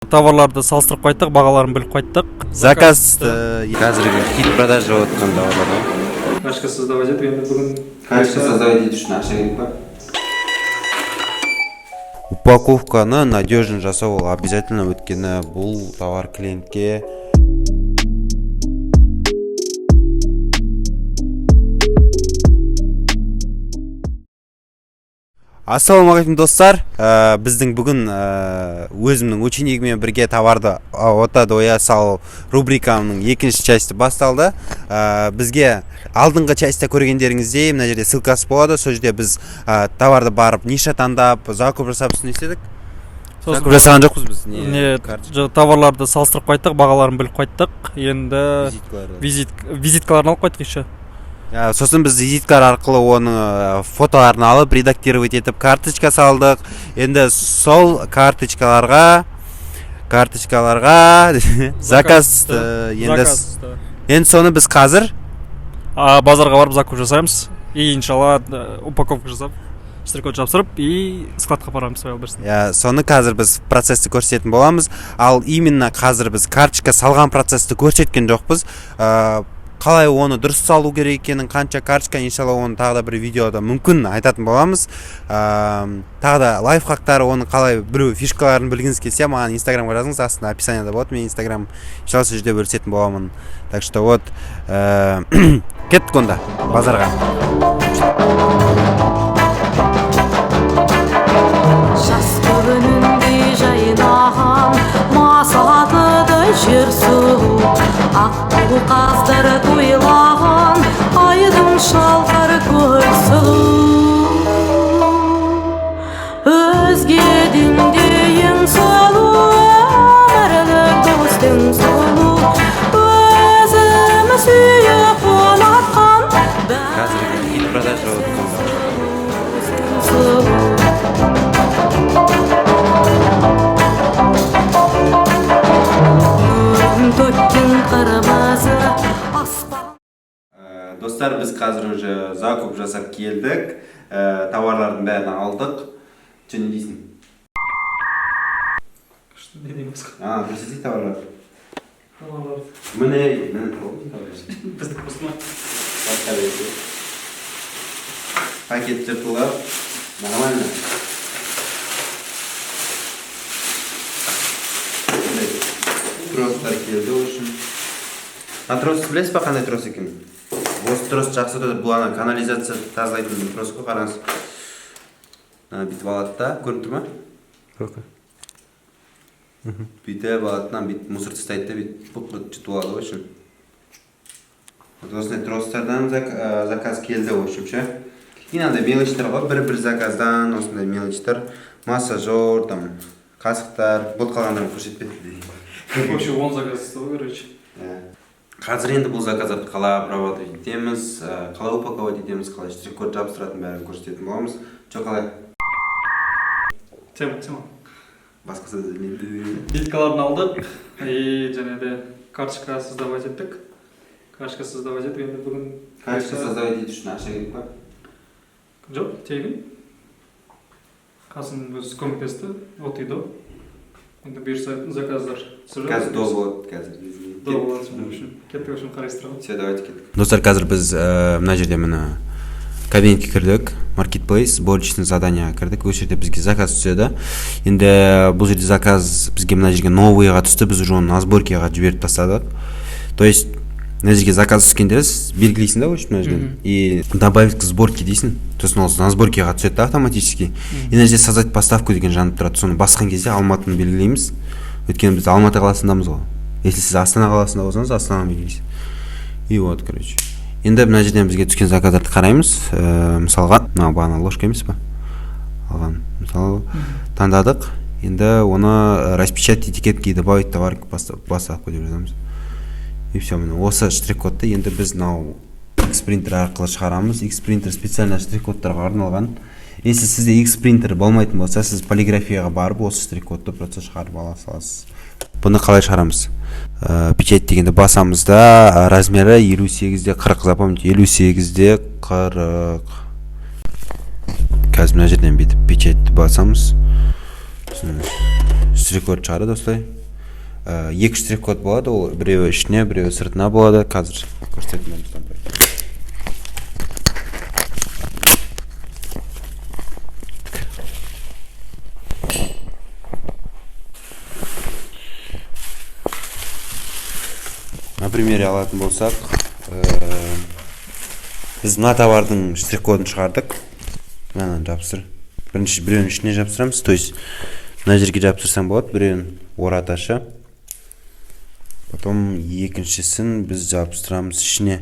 Товарларды салыстырып қайттық, бағаларын біліп қайттық. Заказ қазіргі хит продажа өткен товарлар. Кашка создавать етіп, енді бүгін Кашка создавать ету үшін ақша керек па? Упаковканы надежно жасау ол обязательно, өткені бұл товар клиентке Ассалаумағалейкум достар, біздің бүгін өзімнің ученикімен бірге товарды ота доя салу рубрикамның екінші часті басталды. Бізге алдыңғы частьта көргендеріңіздей мына жерде ссылкасы болады. Сол жерде біз товарды барып ниша таңдап, закуп жасап үстін істедік. Закуп жасаған жоқпыз біз. Товарларды салыстырып қайттық, бағаларын біліп қайттық. Енді визиткаларын алып қайттық еще. Сосын біз визиткалар арқылы оның фотоларын алып, редактировать етіп, карточка салдық. Енді сол карточкаларға заказ. Енді соны біз қазір базарға барып закуп жасаймыз. И иншалла упаковка жасап, штрих-код жапсырып, и складқа апарамыз. Соны қазір біз процессті көрсететін боламыз. Ал именно қазір біз карточка салған процессті көрсеткен жоқпыз. Қалай оны дұрыс салу керек екенін, қанша карточка, иншалла оны тағы да бір видеода мүмкін айтатын боламыз. Тағы да лайфхактары, оны қалай біреу фишкаларын білгіңіз келсе, маған инстаграмға жазыңыз, астында описанияда болады. Мен инстаграм иншалла сол жерде бөлісетін боламын. Так что вот кеттік онда базарға. Жас күнінде жайнаған масатыдай жер сұлу, аққу қаздар тойлаған айдың шалқар көл сұлу. Өзгеден де ең сұлу, өмірлік достың сұлу, өзім сүйіп ұнатқан Қазіргі хит продажа өткен сұлу. Достар, біз қазір уже закуп жасап келдік. Товарлардың бәрін алдық. Че не дейсің? Что не дейміз? Көрсетейік товарлар. Товарлар. Міне Біздік қосма. Пакет жыртылып. Нормально. Тростар келді үшін. Трос білесіз ба, қандай трос екен? Осы трос жақсы өтеді. Бұл канализация тазалайтын трос қой, қараңыз. Бүйтіп алады да, көрініп тұр ма? Бүйтіп алатынан бүйтіп мусор тастайды да, бүйтіп жұтып алады ғой үшін. Осындай тростардан заказ келді ғой ше. Иногда мелочтар ғой, бір заказдан осындай мелочтар, массажер, қасықтар, бұл қалғандарын көрсетпеді. Вообще 10 заказ істеу, короче. Қазір енді бұл заказды қалай обрабатывать етеміз, қалай упаковать етеміз, қалай штрих-код жабыстыратын бәрін көрсететін боламыз. Че қалай? Тема. Басқасы білмейді. Биткаларын алдық, и және де карточка создавать еттік. Карточка создавать етіп, енді бүгін... Карточка создавать ету үшін ақша керек па? Жоқ, тегін. Қасын өз көмектесті, от үйді. Енді бұйырса заказдар түсіріп. Қазір до болады, қазір. До болады, кеттік үшін қарайыстырамын. Все, давайте кеттік. Достар, қазір біз мына жерде мына кабинетке кірдік. Marketplace, сборочный заданиеға кірдік. Осы жерде бізге заказ түседі. Енді бұл жерде заказ бізге мына жерге новыйға түсті. Біз уже оны на сборкеға жіберіп тастадық. То есть мына жерге заказ түскендер белгілейсің да, мына жерден. И добавить к сборке дейсің. То есть ол на сборкеға түседі автоматически. И мына жерде создать поставку деген жанып тұрады. Соны басқан кезде Алматыны белгілейміз. Өйткені біз Алматы қаласындамыз ғой. Если сіз Астана қаласында болсаңыз, Астананы белгілейсіз. И вот, короче. Енді мына жерден бізге түскен заказдарды қараймыз. Мысалға, бағана ложка емес па? Алған. Мысалы, таңдадық. Енді оны распечатать этикетки добавить товар поставку деп жазамыз. И все, осы штрих-кодты енді біз X-принтер арқылы шығарамыз. X-принтер специально штрих-кодтарға арналған. Если сізде X-принтер болмайтын болса, сіз полиграфияға барып, осы штрих-кодты просто шығарып ала саласыз. Бұны қалай шығарамыз? Печать дегенде басамызда, размері 58-де 40, запомните, 58-де 40. Қазір мына жерден бүйтіп печатьті басамыз. штрих-код шығарады осылай. Екі штрих-код болады, ол біреуі ішіне, біреуі сыртына болады. Қазір көрсететін болсам. На примере алатын болсақ, біз мына товардың штрих-кодын шығардық. Мынаны жапсыр. Біреуін ішіне жапсырамыз, то есть мына жерге жапсырсаң болады, біреуін ораташы. Потом екіншісін біз жапсырамыз ішіне.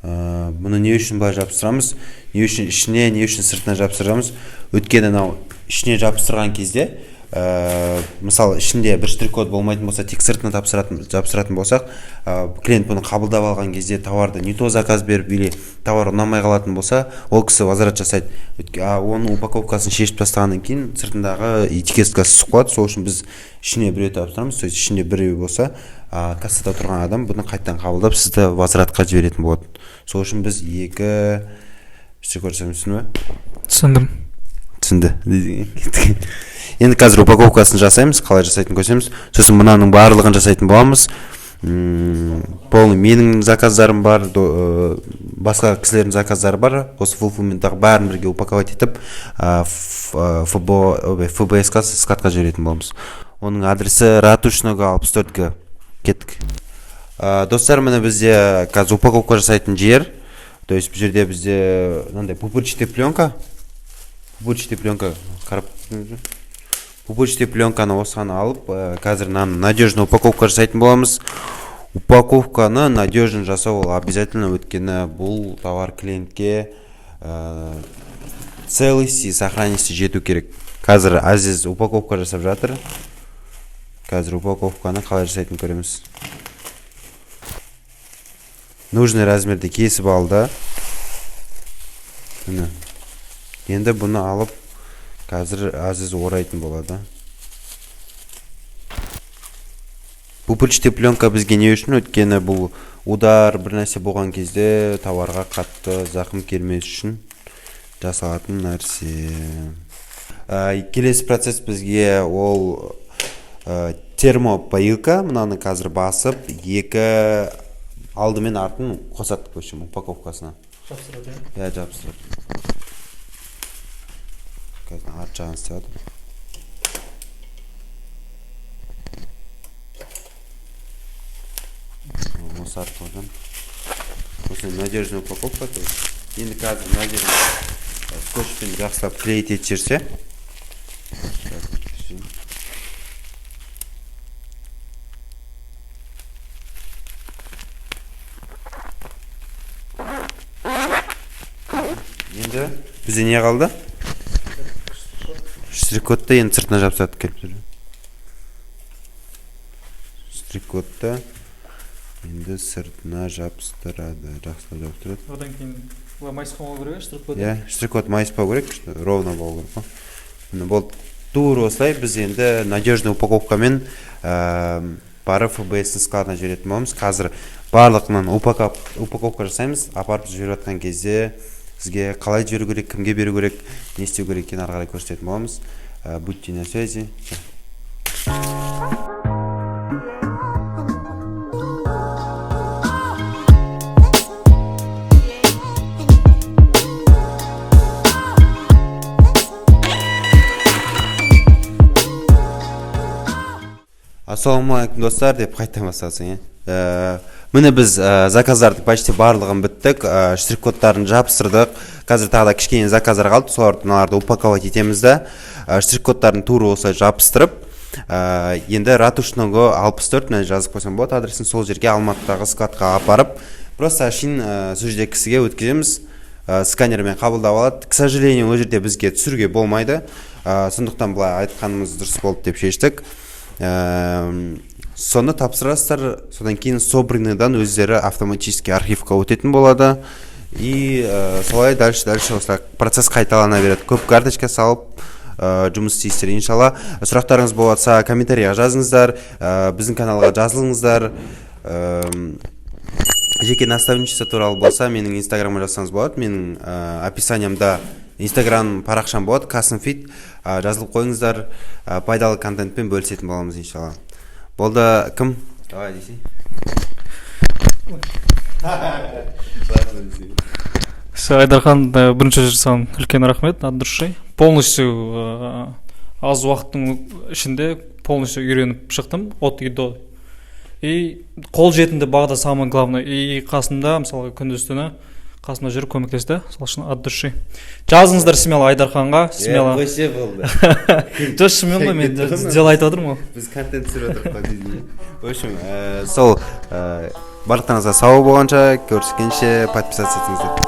Бұны не үшін былай жапсырамыз? Не үшін ішіне, не үшін сыртына жапсырамыз? Өйткені анау ішіне жапсырған кезде, мысалы ішінде бір штрих-код болмайтын болса, тек сыртына жапсыратын болсақ, клиент бұны қабылдап алған кезде товарды не то заказ беріп, или товар ұнамай қалатын болса, ол кісі возврат жасайды. Оның упаковкасын шешіп тастағаннан кейін сыртындағы этикеткасы түсіп қалады. Сол үшін біз ішіне біреу тапсырамыз. То есть ішінде біреу болса, кассада тұрған адам бұны қайттан қабылдап сізді возвратқа жіберетін болады. Сол үшін біз екі штрих-код жасаймыз, Түсіндім. Түсінді. Енді қазір упаковкасын жасаймыз, қалай жасайтын көрсеміз. Сосын мұнаның барлығын жасайтын боламыз. Полный менің заказдарым бар, басқа кісілердің заказдары бар. Осы фулфилменттағы бәрін бірге упаковать етіп, ФБС-қа скатқа жіберетін боламыз. Оның адресі Ратушного 64-ге кеттік. Достар, міне бізде қазір упаковка жасайтын жер. То есть бұл жерде бізде пупырчатый пленка. Пупырчатый пленканы осыған алып, қазір надежный упаковка жасайтын боламыз. Упаковканы надежный жасау ол обязательно, өткені бұл товар клиентке целости и сохранности жету керек. Қазір Азиз упаковка жасап жатыр. Қазір упаковканы қалай жасайтын көреміз. Нужный размерде кесіп алды. Енді бұны алып, қазір Азиз орайтын болады. Пупырчатый пленка бізге не үшін? Өткені бұл удар бір нәрсе болған кезде товарға қатты зақым келмес үшін жасалатын нәрсе. Келесі процесс бізге ол термопоилка. Мынаны қазір басып, екі алдымен артын қосаттық көшім упаковкасына. Жапсырады. Жапсырады. Қазір арт жағын істеді. Осы арт қойдым. Осы надежный упаковка. Енді қазір надежный скотчпен жақсылап клеить етіп жерсе. Енді бізде не қалды? Штрих-кодты енді сыртына жапсырады келіп тұр. Штрих-кодты енді сыртына жапсырады. Жақсылап жапсырады. Одан кейін майыспау керек, штрих-код. Штрих-код майыспау керек, ровно болу керек. Бұл тур осылай біз енді надежный упаковкамен барып ФБС-ның складына жіберетін боламыз. Қазір барлығынан упаковка жасаймыз. Апарып жіберіп жатқан кезде сізге қалай жіберу керек, кімге беру керек, не істеу керек екенін ары қарай көрсететін боламыз. Будьте на связи. Ассалаумалейкум достар деп қайттан бастасың. Міне біз заказдарды почти барлығын біттік, штрих-кодтарын жапсырдық. Қазір тағы да кішкене заказдар қалды, соларды упаковать етеміз да. Штрих-кодтарын туры осылай жапсырып, енді Ратушного 64 жазып қойсам болады, адресін сол жерге Алматыдағы складқа апарып, просто ашин сол жерде кісіге өткіземіз, сканермен қабылдап алады. К сожалению, ол жерде бізге түсіруге болмайды. Сондықтан былай айтқанымыз дұрыс болды деп шештік. Соны тапсырасыздар, содан кейін собранныйдан өздері автоматически архивқа өтетін болады. И солай дальше осылай процесс қайталана береді. Көп карточка салып жұмыс істейсіздер. Иншалла, сұрақтарыңыз болса комментарийға жазыңыздар, біздің каналға жазылыңыздар. Жеке наставничество туралы болса, менің инстаграмға жазсаңыз болады. Менің описаниямда Instagram парақшам болады, Касымфит. Жазылып қойыңыздар, пайдалы контентпен бөлісетін боламыз иншалла. Болды, кім? Давай, десей. Айдархан, бірінші саған үлкен рахмет, от полностью аз уақыттың ішінде полностью үйреніп шықтым от и до. И қол жетімді бағда самое главное. И қасымда, мысалы, күндіз-түні қасымда жүріп көмектесті. Сол үшін от души. Жазыңыздар смело Айдарханға, смело. Вообще болды. Жоқ, шынымен ғой, мен дел айтып отырмын ғой. Біз контент түсіріп отырмыз. В общем, сол барлықтарыңызға сау болғанша, көріскенше подписаться етіңіздер.